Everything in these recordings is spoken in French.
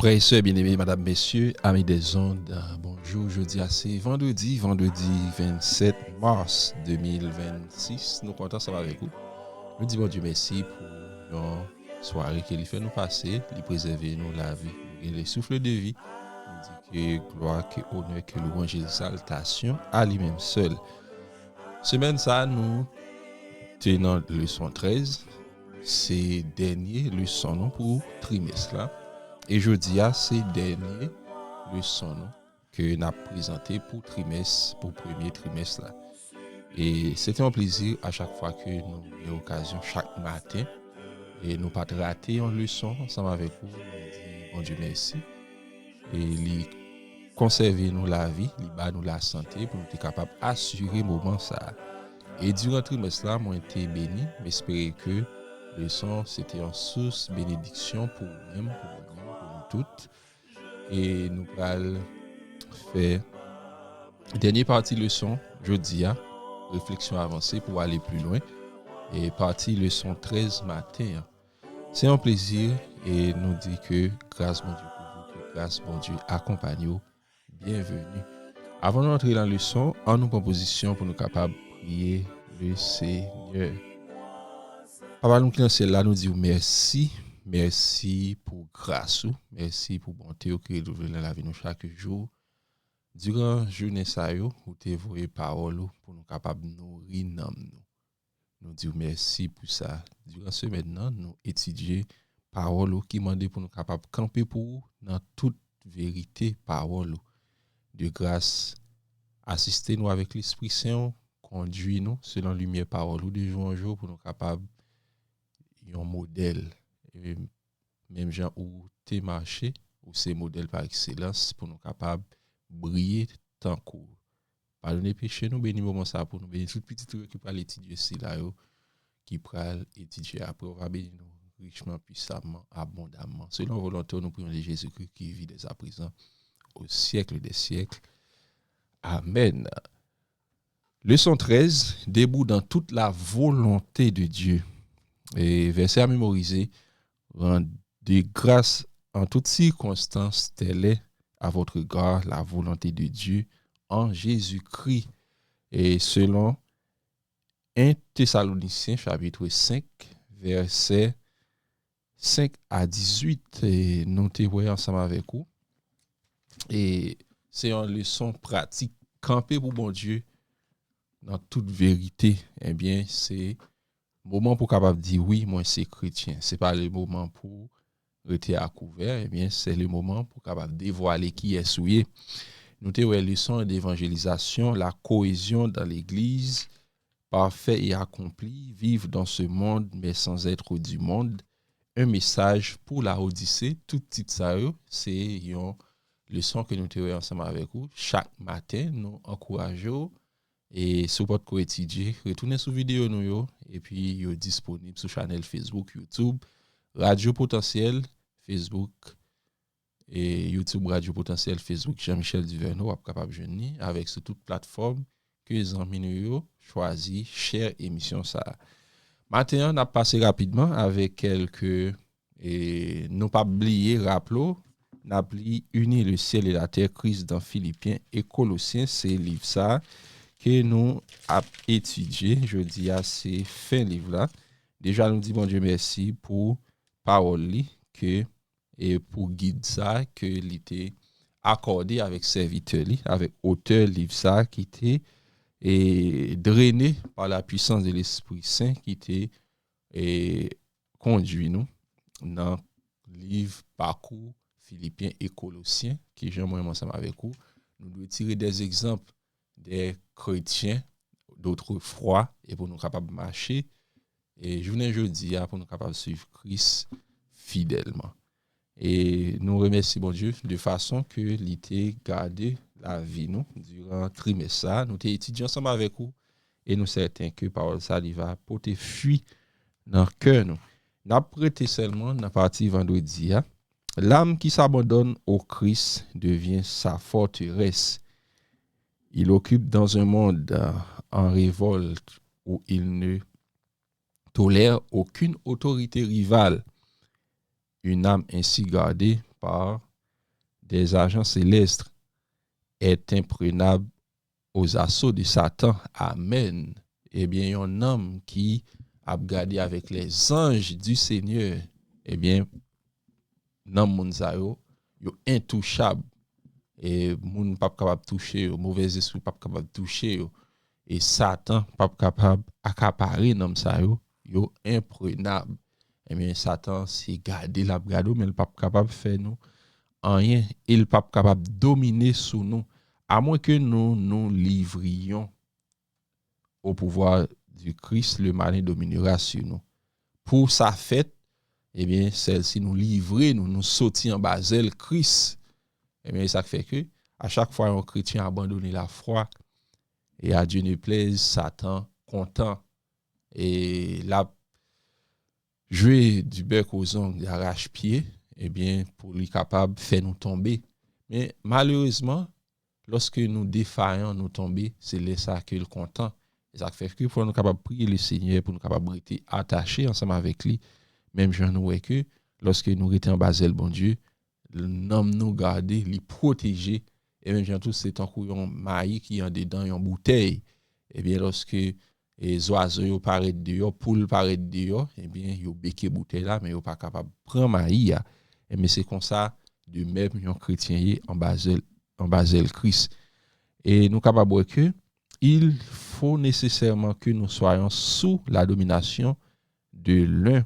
Frères et sœurs bien-aimés, mesdames, messieurs, amis des ondes, bonjour. Jeudi, c'est vendredi 27 mars 2026. Nous comptons ça avec vous. Nous disons Dieu merci pour une soirée qu'il fait nous passer, lui préserver nous la vie, nous les souffles de vie. Nous dit que gloire, que honneur, que louange et exaltation à lui-même seul. Semaine ça, nous tenons leçon 13. C'est dernier leçon non, pour trimestre là. Et jeudi, c'est dernier leçon que nous avons présenté pour premier trimestre là. Et c'était un plaisir à chaque fois que nous avons l'occasion, chaque matin, et nous pas rater une leçon ensemble avec vous. Nous disons bon Dieu merci. Et lui conserver nous la vie, lui ba nous la santé pour nous être capable d'assurer le moment ça. Et durant le trimestre là, moi été béni, j'espère que leçon c'était une source bénédiction pour nous-mêmes, pour nous toutes. Et nous allons faire dernière partie leçon jeudi, réflexion avancée pour aller plus loin. Et partie leçon 13 matin. C'est un plaisir et nous dit que grâce mon Dieu pour vous, que grâce mon Dieu accompagne vous. Bienvenue. Avant d'entrer dans la leçon, en nous proposition pour nous capables de prier le Seigneur. Papa nous qui dans ciel là nous dit merci. Merci pour grâce, merci pour bonté que vous dans la vie nous chaque jour. Durant journée ça yo, vous te voyez parole pour nous capable nourrir nous. Nous disons merci pour ça. Durant ce maintenant, nous étudions parole qui mande pour nous capable camper pour dans toute vérité parole de grâce. Assistez-nous avec l'Esprit Saint, conduis-nous selon la lumière parole de jour en jour pour nous capable un modèle. Et même gens où t'es marché ou c'est modèle par excellence pour nous capables briller tant court. Pardonnez péché nous bénis moment ça pour nous bénir tout petit truc qui parle étudier ici là qui pral étudier après on va bénir nous richement puissamment abondamment selon volonté nous prions de Jésus-Christ qui vit dès à présent au siècle des siècles. Amen. Leçon 13, debout dans toute la volonté de Dieu. Et verset à mémoriser, rendez grâce en toutes circonstances, telle est à votre égard la volonté de Dieu en Jésus-Christ. Et selon 1 Thessaloniciens chapitre 5, verset 5 à 18, et nous te voyons ensemble avec vous. Et c'est une leçon pratique, camper pour bon Dieu dans toute vérité. Eh bien, c'est moment pour capable dire oui, moi c'est chrétien. C'est pas le moment pour rester à couvert, eh bien c'est le moment pour capable dévoiler qui est souillé. Nous avons une leçon d'évangélisation, la cohésion dans l'église, parfait et accompli, vivre dans ce monde mais sans être du monde. Un message pour la Odyssée, tout titre ça c'est une leçon que nous avons ensemble avec vous chaque matin. Nous encourageons et si vous pouvez étudier, retournez sur vidéo nous et puis il est disponible sur channel Facebook, YouTube, Radio Potentiel, Facebook et YouTube Radio Potentiel, Facebook Jean-Michel Duverneau est capable de joindre avec sur toute plateforme que les amis nous choisi chère émission ça. Maintenant, on a passé rapidement avec quelques et non pas oublier rappelons n'a oublié unir le ciel et la terre Christ dans Philippiens et Colossiens, c'est livre ça que nous avons étudié, je dis à ces fin livre là. Déjà nous dit bon Dieu merci pour parole que et pour guide ça que l'été accordé avec serviteur avec auteur livre ça qui était et drainé par la puissance de l'Esprit Saint qui était et conduit nous dans livre parcours Philippiens et Colossiens qui j'aimerais ensemble avec vous. Nous devons tirer des exemples des chrétiens d'autrefois et pour nous capables de marcher et journée jeudi pour nous capables de suivre Christ fidèlement. Et nous remercions bon Dieu de façon que l'été gardé la vie nous durant le trimestre ça nous étudions ensemble avec vous et nous certains que parole ça va porter fruit dans le cœur nous. N'a prêté seulement dans partie vendredi l'âme qui s'abandonne au Christ devient sa forteresse. Il occupe dans un monde en révolte où il ne tolère aucune autorité rivale. Une âme ainsi gardée par des agents célestes est imprenable aux assauts de Satan. Amen. Eh bien, un homme qui a gardé avec les anges du Seigneur, eh bien, nan moun sa yo intouchable. Et moun pas capable toucher, mauvais esprit pas capable toucher yo. Et Satan pas capable accaparer nan sa yo imprenable. Eh bien, Satan c'est garder la brado, mais il pas capable faire nous rien, il pas capable dominer sous nous, à moins que nous livrions au pouvoir du Christ, le malin dominera sur nous. Pour sa fête, eh bien, celle-ci nous livrer, nous sortir en basel Christ. Eh bien, ça fait que, à chaque fois un chrétien abandonne la foi, et à Dieu ne plaise, Satan content, et la jouer du bec aux ongles, d'arrache-pied, eh bien, pour lui capable de faire nous tomber. Mais malheureusement, lorsque nous défaillons, nous tomber, c'est là ça que le content. Et ça fait que pour nous capable prier le Seigneur, pour nous capable rester attachés ensemble avec lui, même je nous vois que lorsque nous étions en basel, bon Dieu, l'homme nous garder, les protéger, et même j'en tout c'est un couillon maïs qui en dedans une bouteille. Et bien lorsque les oiseaux paraissent dehors, poules paraissent dehors, et bien yo béqué bouteille là, mais yo pas capable prendre maïs. Et mais c'est comme ça de même un chrétien en basel Christ. Et nous capable que il faut nécessairement que nous soyons sous la domination de l'un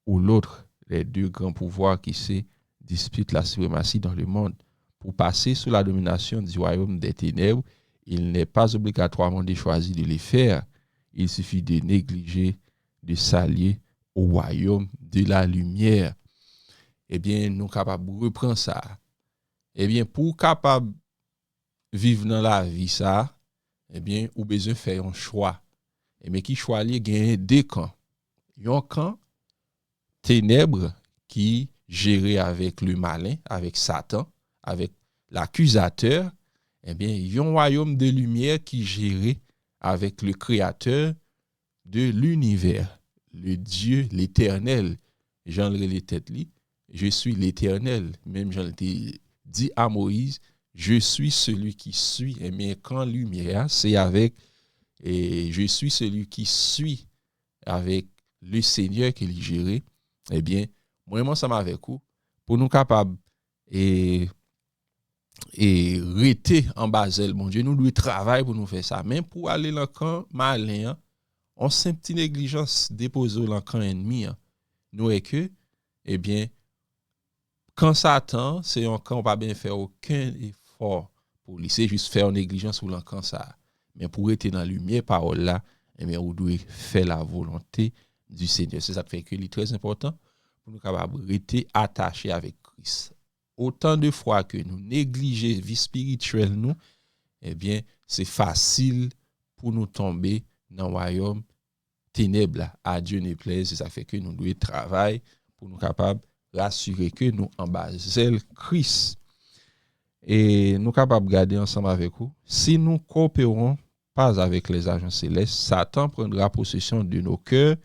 ou l'autre, les deux grands pouvoirs qui se disputent la suprématie dans le monde. Pour passer sous la domination du royaume des ténèbres, il n'est pas obligatoirement de choisir de les faire. Il suffit de négliger, de s'allier au royaume de la lumière. Eh bien, nous sommes capables de reprendre ça. Eh bien, pour capable vivre dans la vie, ça, eh bien, ou besoin faire un choix. Et mais qui choix li gagne deux camps. Un camp ténèbres qui géré avec le malin, avec Satan, avec l'accusateur. Eh bien, il y a un royaume de lumière qui géré avec le créateur de l'univers, le Dieu, l'éternel. Jean le tête li, je suis l'éternel. Même Jean dit à Moïse, je suis celui qui suis. Eh bien, quand lumière, c'est avec, et je suis celui qui suis avec le Seigneur qui l'a géré. Eh bien, moi, ça m'avait coup pour nous capables et rester en basel, mon Dieu, nous devons travailler pour nous faire ça. Même pour aller dans le camp malin, on sent une petite négligence déposée dans le camp ennemi. Nous est que, eh bien, quand Satan, c'est un camp, on ne va bien faire aucun effort pour lui. C'est juste faire une négligence pour le camp ça. Mais pour être dans la lumière, parole là, eh bien, vous devez faire la volonté du Seigneur. C'est ça qui fait que c'est très important pour nous capables de rester attachés avec Christ. Autant de fois que nous négligeons la vie spirituelle, nous, eh bien, c'est facile pour nous tomber dans le royaume ténèbres. À Dieu ne plaise, c'est ça fait que nous devons travailler pour nous capables de rassurer que nous en basel Christ. Et nous capables de garder ensemble avec vous. Si nous coopérons pas avec les agents célestes, Satan prendra possession de nos cœurs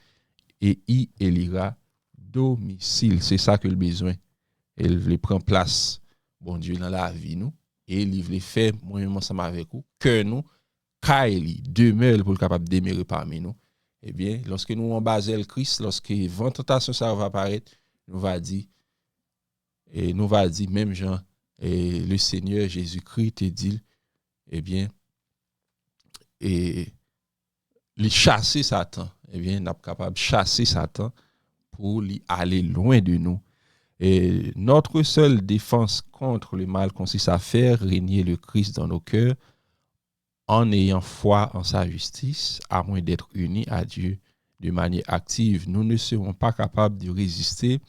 et y élira domicile. C'est ça que le besoin. Il prend place, bon Dieu, dans la vie, nous. Et il veut faire, moi-même, ensemble avec vous, que nous, Kaili, demeure pour le capable de demeurer parmi nous. Eh bien, lorsque nous en basel Christ, lorsque vent tentation ça va apparaître, nous va dire, même Jean, et le Seigneur Jésus-Christ te dit, eh bien, et les chasser Satan, eh bien, nous sommes capables de chasser Satan pour lui aller loin de nous. Et notre seule défense contre le mal consiste à faire régner le Christ dans nos cœurs en ayant foi en sa justice, à moins d'être unis à Dieu de manière active. Nous ne serons pas capables de résister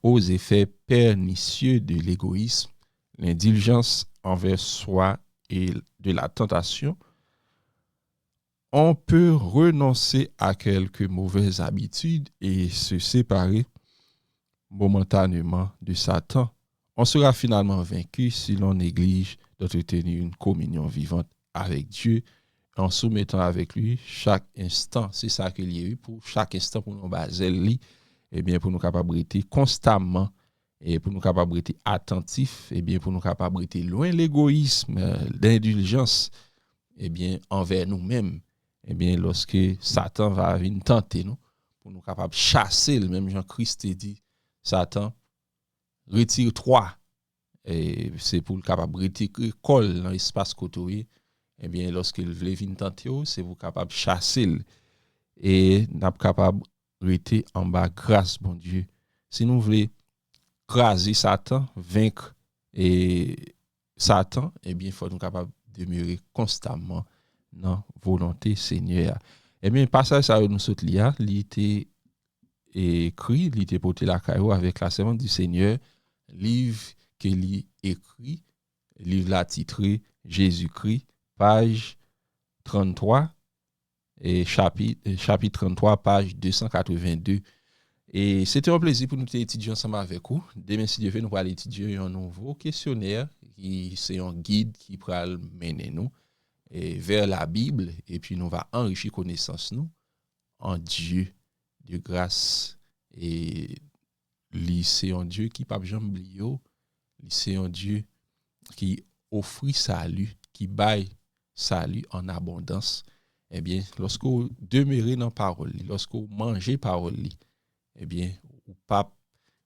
aux effets pernicieux de l'égoïsme, l'indulgence envers soi et de la tentation. On peut renoncer à quelques mauvaises habitudes et se séparer momentanément de Satan. On sera finalement vaincu si l'on néglige d'entretenir une communion vivante avec Dieu en soumettant avec lui chaque instant. C'est ça qu'il y a eu pour chaque instant pour nous baser lui, et bien pour nous capabilités constamment et pour nous capables être attentifs, et bien pour nous capables être loin l'égoïsme, l'indulgence, et bien envers nous-mêmes, et bien lorsque Satan va venir tenter nous, pour nous capables chasser, le même Jean-Christ dit, Satan, retire-toi, et c'est pour le capable retirer col dans l'espace côté, et bien lorsqu'il veut venir tenter, c'est pour capable chasser, et n'a capable rester en bas grâce, bon Dieu. Si nous voulons craser Satan, vaincre et Satan, eh bien, il faut nous capables de demeurer constamment dans la volonté Seigneur. Eh bien, passage ça nous saute là, il était écrit, il était porté la caillou avec la servante du Seigneur, livre qu'il écrit, livre là titré Jésus-Christ, page 33 et chapitre 33, page 282. Et c'était un plaisir pour nous étudier ensemble avec vous. Demain, si Dieu veut, nous allons étudier un nouveau questionnaire qui c'est un guide qui pourra mener nous vers la Bible et puis nous va enrichir connaissance nous en Dieu de grâce. Et c'est un Dieu qui pas jamais oublié, c'est un Dieu qui offre salut, qui baille salut en abondance. Eh bien, lorsque vous demeurez dans la parole, lorsque vous mangez la parole, eh bien, ou pas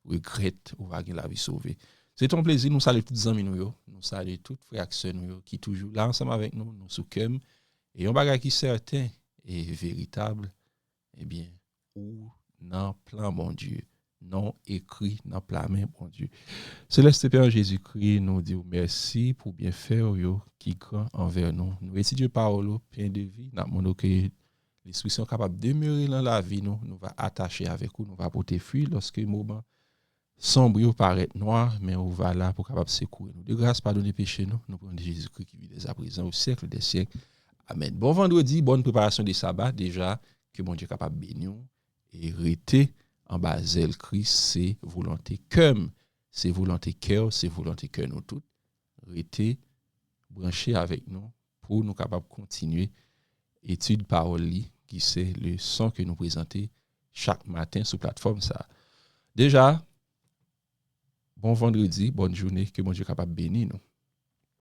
regrette ou va gagner la vie sauvée. C'est un plaisir, nous saluons tous les amis, nous saluons tous les frères et sœurs qui sont toujours là ensemble avec nous, nous souquons. Et un bagage qui est certain et véritable, eh bien, ou dans plan bon Dieu, non écrit dans plan main bon Dieu. Céleste Père Jésus-Christ, nous disons merci pour bien faire qui grand envers nous. Nous étudions parole, pain de vie, nous demandons que l'esprit sont capable de demeurer dans la vie, nous va attacher avec vous, nous va porter fruit lorsque le moment sombre paraît noir, mais on va là pour capable secourir nous. De grâce, pardonner péché nous prenons Jésus-Christ qui vit dès à présent au siècle des siècles. Amen. Bon vendredi, bonne préparation des sabbats déjà, que mon Dieu est capable de bénir et rester en bas zèle Christ, c'est volonté comme, c'est volonté cœur, c'est volonté cœur nous toutes. Rester branché avec nous pour nous capables de continuer étude parole qui c'est le son que nous présentons chaque matin sur plateforme ça. Déjà, bon vendredi, bonne journée, que mon Dieu est capable de bénir nous.